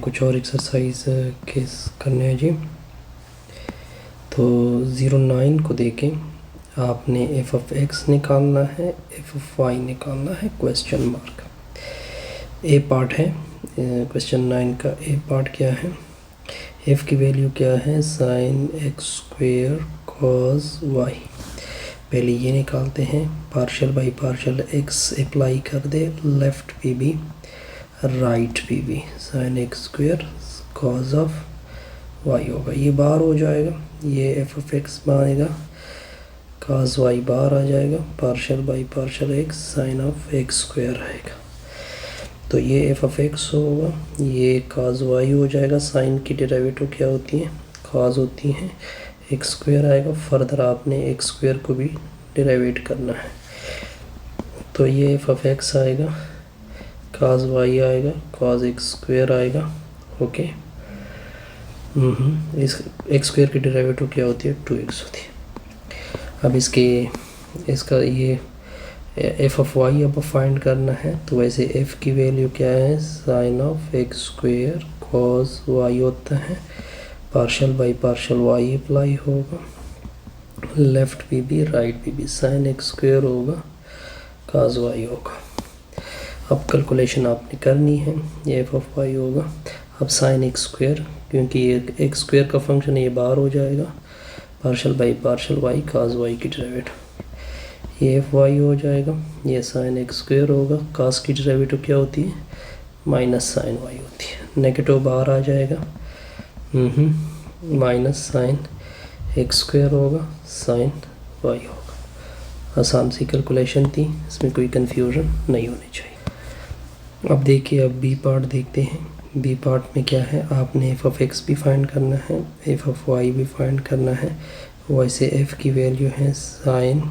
कुछ और exercise case करने हैं जी। तो 09 को देखें, आपने एफ ऑफ एक्स निकालना है, एफ ऑफ वाई निकालना है, क्वेश्चन मार्क। ए पार्ट है क्वेश्चन 9 का। ए पार्ट क्या है, एफ की वैल्यू क्या है, sine x square cos y. पहले ये निकालते हैं, partial by partial x apply कर दे, left P B right P B, sine x square cos of y होगा, ये बाहर हो जाएगा, ये एफ ऑफ एक्स बनेगा, कॉस वाई बाहर आ जाएगा, partial by partial x sine of x square आएगा। तो ये एफ ऑफ एक्स होगा, ये कॉस वाई हो जाएगा। साइन की डेरिवेटिव क्या होती है, कॉस होती है, एक्स स्क्वेयर आएगा। फर्दर आपने एक्स स्क्वेयर को भी डेरिवेट करना है, तो ये एफ ऑफ एक्स आएगा, कॉस वाई आएगा, कॉस एक्स स्क्वेयर आएगा। ओके, इस एक्स स्क्वेयर की डेरिवेटिव क्या होती है, 2x होती है। अब इसका ये एफ ऑफ वाई अब फाइंड करना है, तो वैसे एफ की वैल्यू क्या है, sine of x square cos y होता है, partial by partial Y apply होगा, left P B right P B, sine x square होगा, कॉस वाई होगा। अब कैलकुलेशन आपने करनी है, ये एफ ऑफ वाई होगा। अब साइन एक्स स्क्वेयर, क्योंकि ये एक्स स्क्वेयर का फंक्शन है, ये बाहर हो जाएगा, partial by partial y, cos y की डेरिवेटिव, ये एफ वाई हो जाएगा, ये साइन एक्स स्क्वेयर होगा, कॉस की डेरिवेटिव क्या होती है, माइनस साइन वाई होती है, नेगेटिव बाहर आ जाएगा, माइनस साइन एक्स स्क्वेयर होगा, साइन वाई होगा। आसान सी कैलकुलेशन थी, इसमें कोई कन्फ्यूजन नहीं होनी चाहिए। अब देखिए, अब बी पार्ट देखते हैं। बी पार्ट में क्या है, आपने एफ ऑफ एक्स भी फाइंड करना है, एफ ऑफ वाई भी फाइंड करना है। वैसे एफ की वैल्यू है sine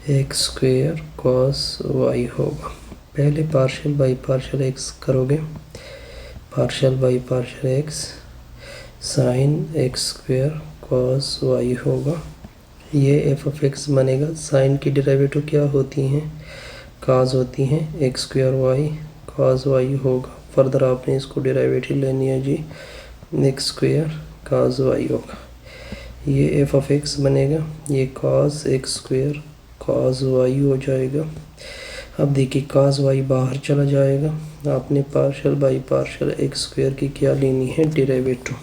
x square cos y होगा। पहले पार्शियल बाई पार्शियल एक्स करोगे, partial by partial x sine x square cos y होगा, ये एफ ऑफ एक्स बनेगा। साइन की डेरिवेटिव क्या होती हैं, कॉस होती हैं, x square y cos y होगा। फर्दर आपने इसको डेरिवेटिव लेनी है जी, एक्स स्क्वेयर कॉस वाई होगा, ये एफ ऑफ एक्स बनेगा, ये cos x square cos y हो जाएगा। अब देखिए, कॉस वाई बाहर चला जाएगा, आपने partial by partial x square की क्या लेनी है, डेरिवेटिव,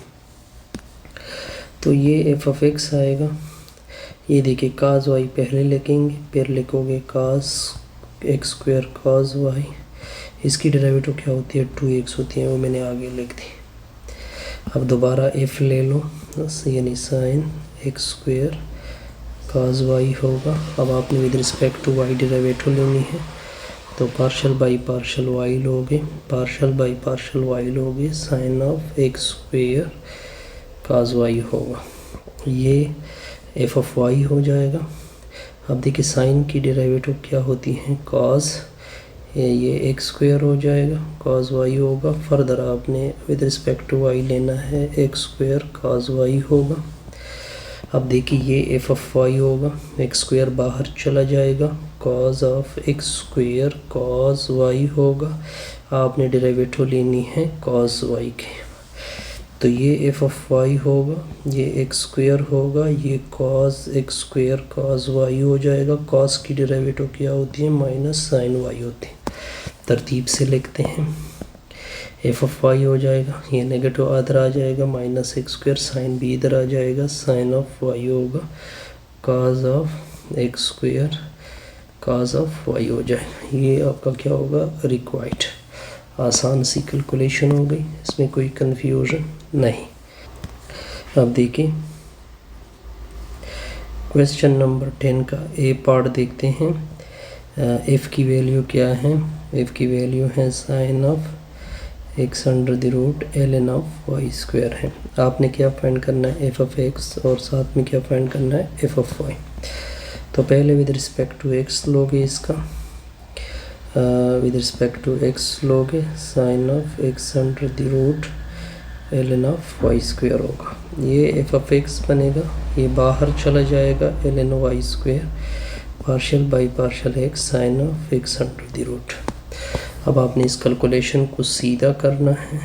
तो ये एफ ऑफ एक्स आएगा। ये देखिए, कॉस वाई पहले लिखेंगे, फिर लिखोगे cos x square cos y, इसकी डेरिवेटिव क्या होती है, 2x होती है, वो मैंने आगे लिख दी। अब दोबारा एफ ले लो, यानी sine x square cos y होगा। अब आपने with respect to y derivative लेनी है, तो पार्शियल बाई पार्शियल वाई लोगे, पार्शियल बाई पार्शियल वाई लोगे, sine of x square cos y होगा, ये एफ ऑफ वाई हो जाएगा। अब देखिए, साइन की डेरिवेटिव क्या होती है, कॉस, ये एक्स स्क्वेयर हो जाएगा, कॉस वाई होगा। फर्दर आपने विद रिस्पेक्ट टू वाई लेना है, एक्स स्क्वेयर कॉस वाई होगा। अब देखिए, ये एफ ऑफ वाई होगा, एक्स स्क्वेयर बाहर चला जाएगा, cos of x square cos y होगा। आपने डेरिवेटिव लेनी है कॉस वाई के, तो ये एफ ऑफ वाई होगा, ये एक्स स्क्वेयर होगा, ये cos x square cos y हो जाएगा। कॉस की डेरिवेटिव क्या होती है, माइनस साइन वाई होती है। तरतीब से लिखते हैं, एफ ऑफ वाई हो जाएगा, ये नेगेटिव इधर आ जाएगा, माइनस एक्स स्क्वेयर, साइन भी इधर आ जाएगा, साइन ऑफ वाई होगा, cos of x square cos of y हो जाएगा। ये आपका क्या होगा, रिक्वायर्ड। आसान सी कैलकुलेशन हो गई, इसमें कोई कन्फ्यूजन नहीं। अब देखिए, क्वेश्चन नंबर 10 का ए पार्ट देखते हैं। एफ़ की वैल्यू क्या है, एफ़ की वैल्यू है sine of x under the root l n of y square है। आपने क्या फाइंड करना है, एफ ऑफ एक्स, और साथ में क्या फाइंड करना है, एफ ऑफ वाई। तो पहले विद रिस्पेक्ट टू एक्स लोगे, इसका विद रिस्पेक्ट टू एक्स लोगे, sine of x under the root l n of y square होगा, ये एफ ऑफ एक्स बनेगा, ये बाहर चला जाएगा, l n y square partial by partial x sine of x under the root. अब आपने इस कैलकुलेशन को सीधा करना है,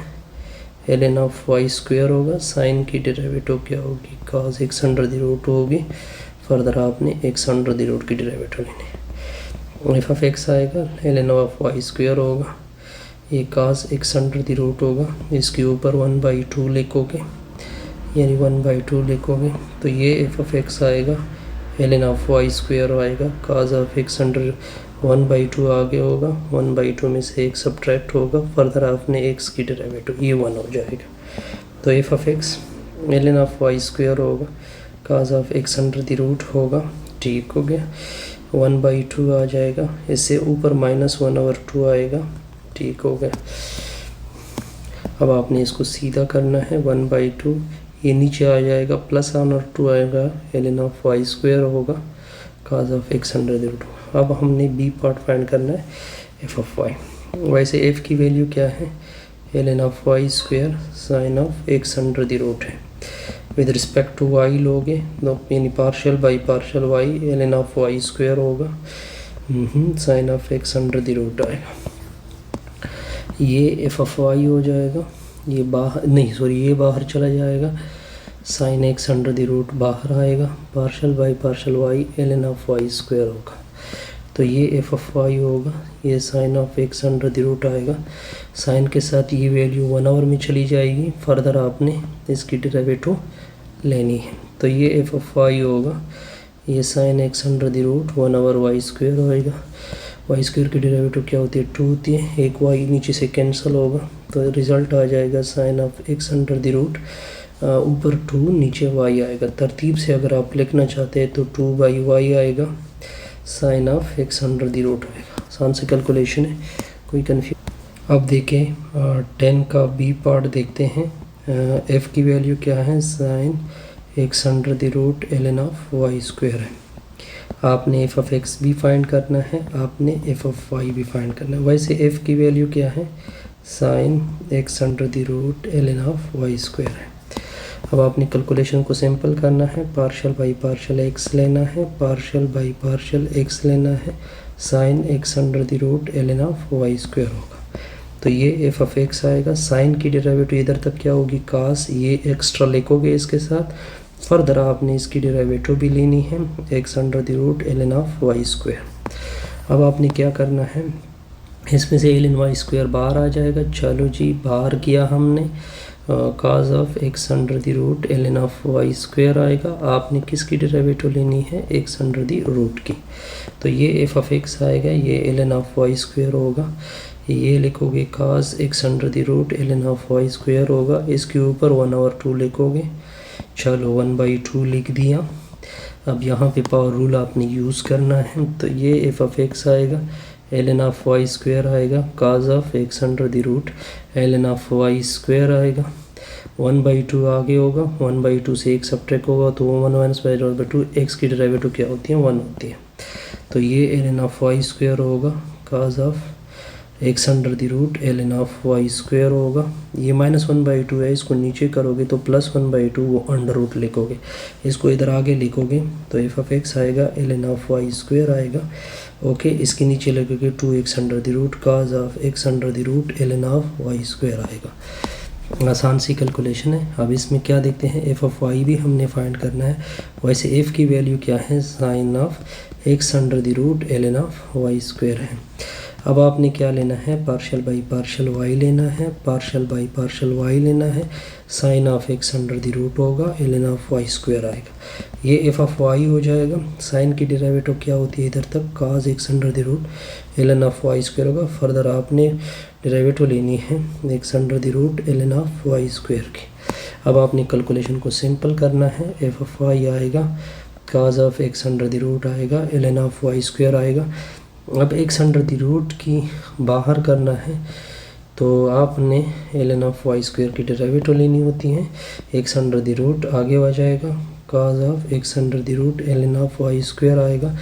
ln ऑफ वाई स्क्वायर होगा, साइन की डेरिवेटिव क्या होगी, cos x under the root होगी। फर्दर आपने x अंडर द रूट की डेरिवेटिव लेनी है। एफ ऑफ एक्स आएगा ln ऑफ वाई स्क्वायर होगा, ये cos x under the root होगा, इसके ऊपर 1/2 लिखोगे, यानी 1/2 लिखोगे तो ये एफ ऑफ एक्स आएगा ln ऑफ वाई स्क्वायर आएगा, cos ऑफ x अंडर 1/2 आगे होगा, 1/2 में से एक सब्ट्रैक्ट होगा, फर्दर आपने x की डेरिवेटिव ये 1 हो जाएगा। तो f of x ln of y square होगा, cos of x under the root होगा, ठीक हो गया, 1/2 आ जाएगा, इससे ऊपर -1/2 आएगा, ठीक हो गया। अब आपने इसको सीधा करना है, 1/2 ये नीचे आ जाएगा, +1/2 आएगा, ln ऑफ वाई स्क्वायर होगा, cos of x under the root. अब हमने बी पार्ट फाइंड करना है एफ ऑफ वाई। वैसे एफ की वैल्यू क्या है, ln of y square sine of x under the root है। विद रिस्पेक्ट टू वाई लोगे तो यानी partial by partial y, ln of y square होगा, sine of x under the root आएगा। ये एफ ऑफ वाई हो जाएगा, ये बाहर नहीं सॉरी ये बाहर चला जाएगा, sine x under the root बाहर आएगा, partial by partial y, ln of y square होगा। तो ये एफ ऑफ वाई होगा, ये sine of x under the root आएगा, साइन के साथ ये वैल्यू 1 आवर में चली जाएगी, फर्दर आपने इसकी डेरिवेटिव लेनी है। तो ये एफ ऑफ वाई होगा, ये sine x under the root 1 over y square होएगा। वाई स्क्वायर की डेरिवेटिव क्या होती है, 2 होती है, एक वाई नीचे से कैंसिल होगा, तो रिज़ल्ट आ जाएगा sine of x under the root, ऊपर 2 नीचे y आएगा। तरतीब से अगर आप लिखना चाहते हैं तो 2/y आएगा, sine of x under the root आएगा। आसान से कैलकुलेशन है, कोई कन्फ्यूज। अब देखें 10 का बी पार्ट देखते हैं। f की वैल्यू क्या है, sine x under the root ln of y square है। आपने एफ ऑफ एक्स भी फाइंड करना है, आपने एफ ऑफ वाई भी फाइंड करना है। वैसे f की वैल्यू क्या है, sine x under the root ln of y square है। अब आपने कैलकुलेशन को सिंपल करना है, पार्शियल बाई पार्शियल x लेना है, पार्शियल बाई पार्शियल x लेना है, sine x under the root ln of y square होगा। तो ये एफ ऑफ एक्स आएगा, साइन की डेरिवेटिव इधर तक क्या होगी, कास, ये एक्स्ट्रा लिखोगे इसके साथ, फर्दर आपने इसकी डेरिवेटिव भी लेनी है, x under the root ln of y square. अब आपने क्या करना है, इसमें से ln वाई स्क्वायर बाहर आ जाएगा, चलो जी बाहर किया हमने, cos of x under the root ln of y square आएगा। आपने किसकी डेरिवेटिव लेनी है, x अंडर द रूट की। तो ये एफ ऑफ एक्स आएगा, ये ln ऑफ वाई स्क्वायर होगा, ये लिखोगे cos x under the root ln of y square होगा, इसके ऊपर 1/2 लिखोगे, चलो 1/2 लिख दिया। अब यहाँ पे पावर रूल आपने यूज़ करना है, तो ये एफ ऑफ एक्स आएगा, ln ऑफ वाई स्क्वायर आएगा, cos of x under the root ln of y square आएगा, 1/2 आगे होगा, 1/2 से एक सब्ट्रैक्ट होगा तो 1/2 x की डेरिवेटिव क्या होती है, 1 होती है। तो ये ln ऑफ वाई स्क्वायर होगा, cos of x under the root ln of y square होगा, ये -1/2 है, इसको नीचे करोगे तो +1/2 वो अंडर रूट लिखोगे, इसको इधर आगे लिखोगे तो एफ ऑफ एक्स आएगा, ln ऑफ वाई स्क्वायर आएगा, ओके। इसके नीचे लगेगा 2x under the root cos of x under the root ln of y square आएगा। आसान सी कैलकुलेशन है। अब इसमें क्या देखते हैं, एफ ऑफ वाई भी हमने फाइंड करना है। वैसे एफ की वैल्यू क्या है, sine of x under the root ln of y square है। अब आपने क्या लेना है, पार्शियल बाई पार्शियल वाई लेना है, पार्शियल बाई पार्शियल वाई लेना है, sine of x under the root होगा, ln ऑफ वाई स्क्वायर आएगा। ये एफ ऑफ वाई हो जाएगा, साइन की डेरिवेटिव क्या होती है इधर तक, cos x under the root ln of y square होगा, फर्दर आपने डेरिवेटिव लेनी है x under the root ln of y square की। अब आपने कैलकुलेशन को सिंपल करना है, एफ ऑफ वाई आएगा, cos of x under the root आएगा, ln ऑफ वाई स्क्वायर आएगा। अब x अंडर द रूट की बाहर करना है तो आपने ln ऑफ वाई स्क्वायर की डेरिवेटिव लेनी होती है, x अंडर द रूट आगे आ जाएगा, cos of x under the root ln of y square आएगा।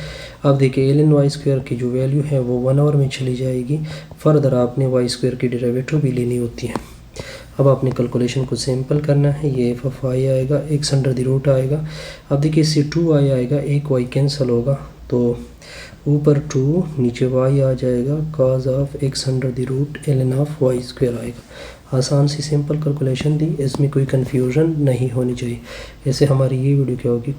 अब देखिए ln वाई स्क्वायर की जो वैल्यू है वो 1 आवर में चली जाएगी, फर्दर आपने वाई स्क्वायर की डेरिवेटिव भी लेनी होती है। अब आपने कैलकुलेशन को सिंपल करना है, ये एफ ऑफ वाई आएगा, x अंडर द रूट आएगा। अब देखिए इससे 2y आएगा, एक y कैंसिल होगा तो ऊपर 2 नीचे y आ जाएगा, cos of x under the root ln of y square आएगा। आसान सी सिंपल कैलकुलेशन दी, इसमें कोई कन्फ्यूजन नहीं होनी चाहिए। ऐसे हमारी ये वीडियो क्या होगी,